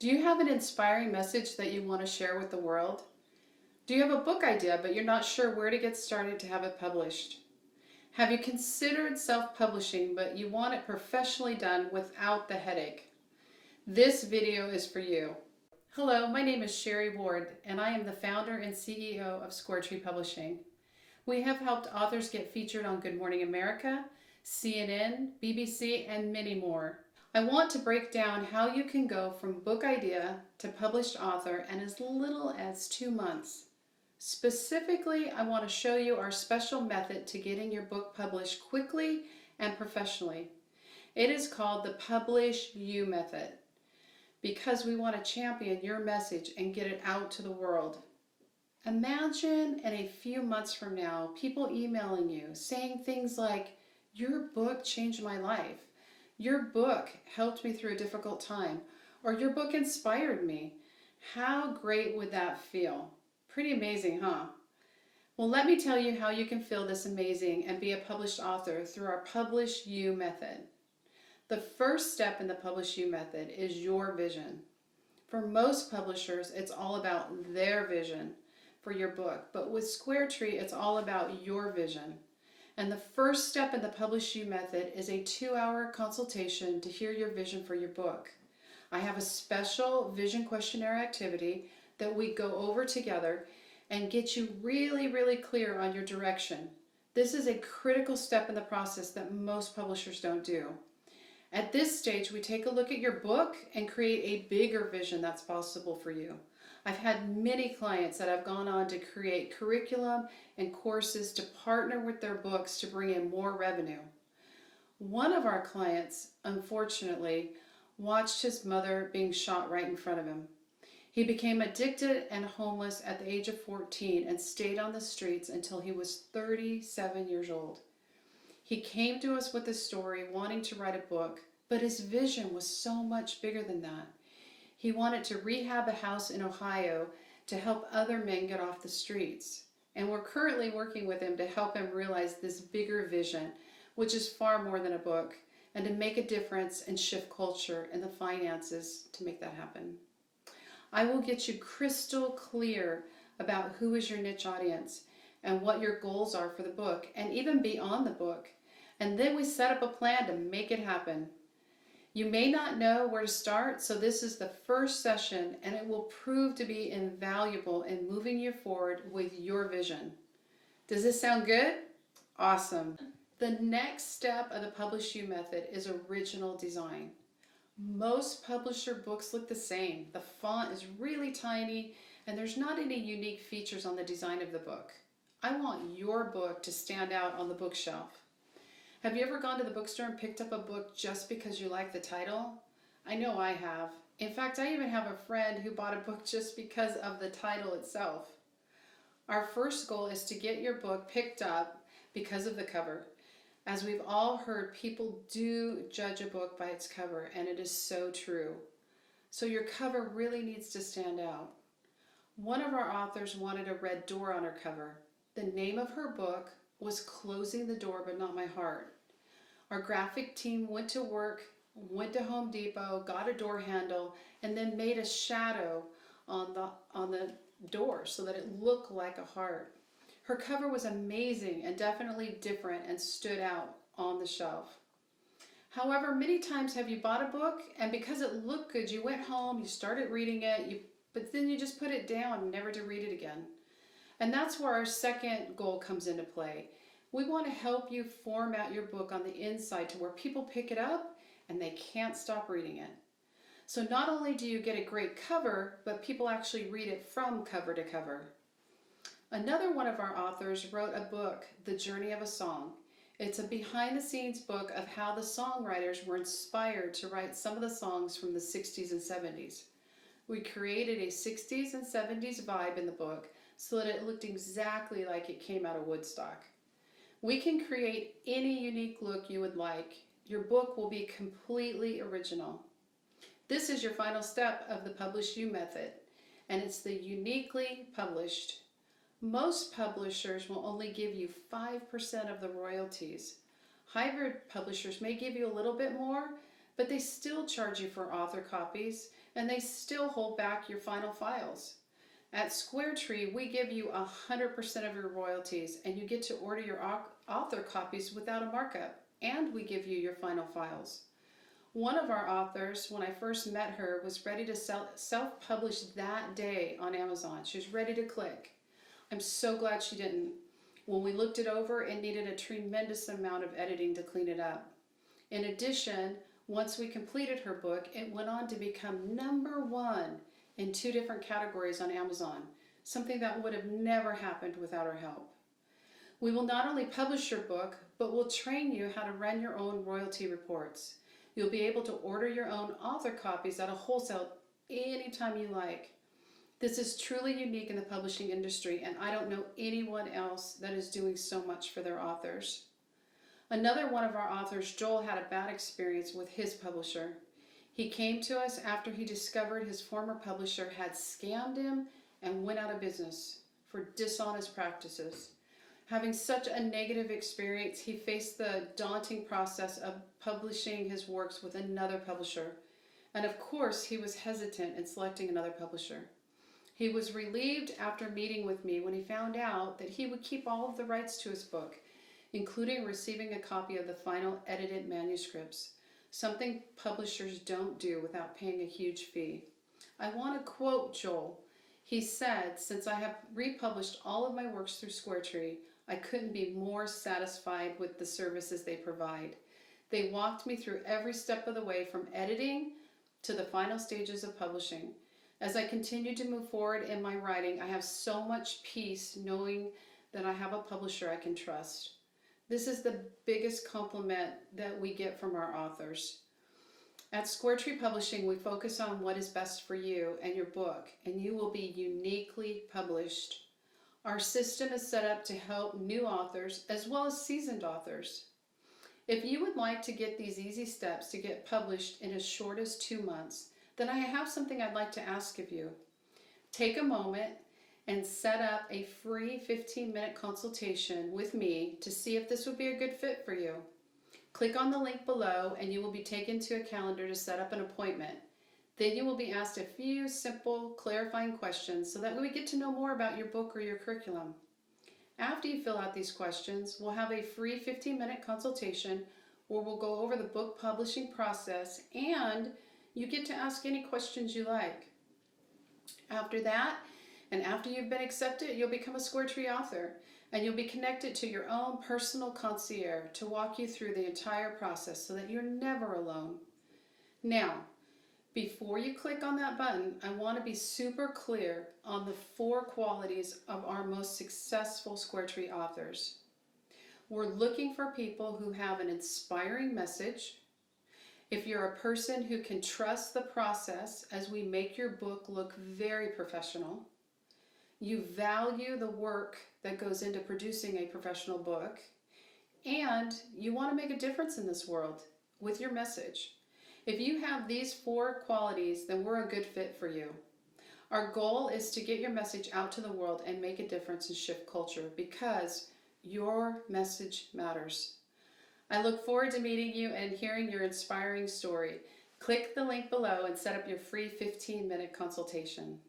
Do you have an inspiring message that you want to share with the world? Do you have a book idea but you're not sure where to get started to have it published? Have you considered self-publishing but you want it professionally done without the headache? This video is for you. Hello, my name is Sherry Ward and I am the founder and CEO of Square Tree Publishing. We have helped authors get featured on Good Morning America, CNN, BBC, and many more. I want to break down how you can go from book idea to published author in as little as 2 months. Specifically, I want to show you our special method to getting your book published quickly and professionally. It is called the Publish You method because we want to champion your message and get it out to the world. Imagine in a few months from now, people emailing you saying things like, "Your book changed my life. Your book helped me through a difficult time," or "Your book inspired me." How great would that feel? Pretty amazing, huh? Well, let me tell you how you can feel this amazing and be a published author through our Publish You method. The first step in the Publish You method is your vision. For most publishers, it's all about their vision for your book, but with Square Tree, it's all about your vision. And the first step in the Publish You method is a 2-hour consultation to hear your vision for your book. I have a special vision questionnaire activity that we go over together and get you really clear on your direction. This is a critical step in the process that most publishers don't do. At this stage, we take a look at your book and create a bigger vision that's possible for you. I've had many clients that have gone on to create curriculum and courses to partner with their books to bring in more revenue. One of our clients, unfortunately, watched his mother being shot right in front of him. He became addicted and homeless at the age of 14 and stayed on the streets until he was 37 years old. He came to us with a story wanting to write a book, but his vision was so much bigger than that. He wanted to rehab a house in Ohio to help other men get off the streets. And we're currently working with him to help him realize this bigger vision, which is far more than a book, and to make a difference and shift culture and the finances to make that happen. I will get you crystal clear about who is your niche audience and what your goals are for the book and even beyond the book. And then we set up a plan to make it happen. You may not know where to start, so this is the first session and it will prove to be invaluable in moving you forward with your vision. Does this sound good? Awesome. The next step of the Publish You method is original design. Most publisher books look the same. The font is really tiny and there's not any unique features on the design of the book. I want your book to stand out on the bookshelf. Have you ever gone to the bookstore and picked up a book just because you like the title? I know I have. In fact, I even have a friend who bought a book just because of the title itself. Our first goal is to get your book picked up because of the cover. As we've all heard, people do judge a book by its cover, and it is so true. So your cover really needs to stand out. One of our authors wanted a red door on her cover. The name of her book was Closing the Door But Not My Heart. Our graphic team went to work, went to Home Depot, got a door handle, and then made a shadow on the door so that it looked like a heart. Her cover was amazing and definitely different and stood out on the shelf. However, many times have you bought a book and because it looked good, you went home, you started reading it, but then you just put it down, never to read it again. And that's where our second goal comes into play. We want to help you format your book on the inside to where people pick it up and they can't stop reading it. So not only do you get a great cover, but people actually read it from cover to cover. Another one of our authors wrote a book, The Journey of a Song. It's a behind-the-scenes book of how the songwriters were inspired to write some of the songs from the 60s and 70s. We created a 60s and 70s vibe in the book so that it looked exactly like it came out of Woodstock. We can create any unique look you would like. Your book will be completely original. This is your final step of the Publish You method, and it's the uniquely published. Most publishers will only give you 5% of the royalties. Hybrid publishers may give you a little bit more, but they still charge you for author copies. and they still hold back your final files. At SquareTree, we give you 100% of your royalties, and you get to order your author copies without a markup, and we give you your final files. One of our authors, when I first met her, was ready to self-publish that day on Amazon. She was ready to click. I'm so glad she didn't. When we looked it over, it needed a tremendous amount of editing to clean it up. In addition, once we completed her book, it went on to become #1 in 2 different categories on Amazon, something that would have never happened without our help. We will not only publish your book, but we'll train you how to run your own royalty reports. You'll be able to order your own author copies at a wholesale anytime you like. This is truly unique in the publishing industry, and I don't know anyone else that is doing so much for their authors. Another one of our authors, Joel, had a bad experience with his publisher. He came to us after he discovered his former publisher had scammed him and went out of business for dishonest practices. Having such a negative experience, he faced the daunting process of publishing his works with another publisher. And of course, he was hesitant in selecting another publisher. He was relieved after meeting with me when he found out that he would keep all of the rights to his book, including receiving a copy of the final edited manuscripts, something publishers don't do without paying a huge fee. I want to quote Joel. He said, "Since I have republished all of my works through SquareTree, I couldn't be more satisfied with the services they provide. They walked me through every step of the way from editing to the final stages of publishing. As I continue to move forward in my writing, I have so much peace knowing that I have a publisher I can trust." This is the biggest compliment that we get from our authors. At SquareTree Publishing, we focus on what is best for you and your book, and you will be uniquely published. Our system is set up to help new authors as well as seasoned authors. If you would like to get these easy steps to get published in as short as 2 months, then I have something I'd like to ask of you. Take a moment and set up a free 15-minute consultation with me to see if this would be a good fit for you. Click on the link below and you will be taken to a calendar to set up an appointment. Then you will be asked a few simple, clarifying questions so that we get to know more about your book or your curriculum. After you fill out these questions, we'll have a free 15-minute consultation where we'll go over the book publishing process and you get to ask any questions you like. After that, and after you've been accepted, you'll become a SquareTree author and you'll be connected to your own personal concierge to walk you through the entire process so that you're never alone. Now, before you click on that button, I want to be super clear on the 4 qualities of our most successful SquareTree authors. We're looking for people who have an inspiring message. If you're a person who can trust the process as we make your book look very professional, you value the work that goes into producing a professional book, and you want to make a difference in this world with your message. If you have these 4 qualities, then we're a good fit for you. Our goal is to get your message out to the world and make a difference and shift culture because your message matters. I look forward to meeting you and hearing your inspiring story. Click the link below and set up your free 15-minute consultation.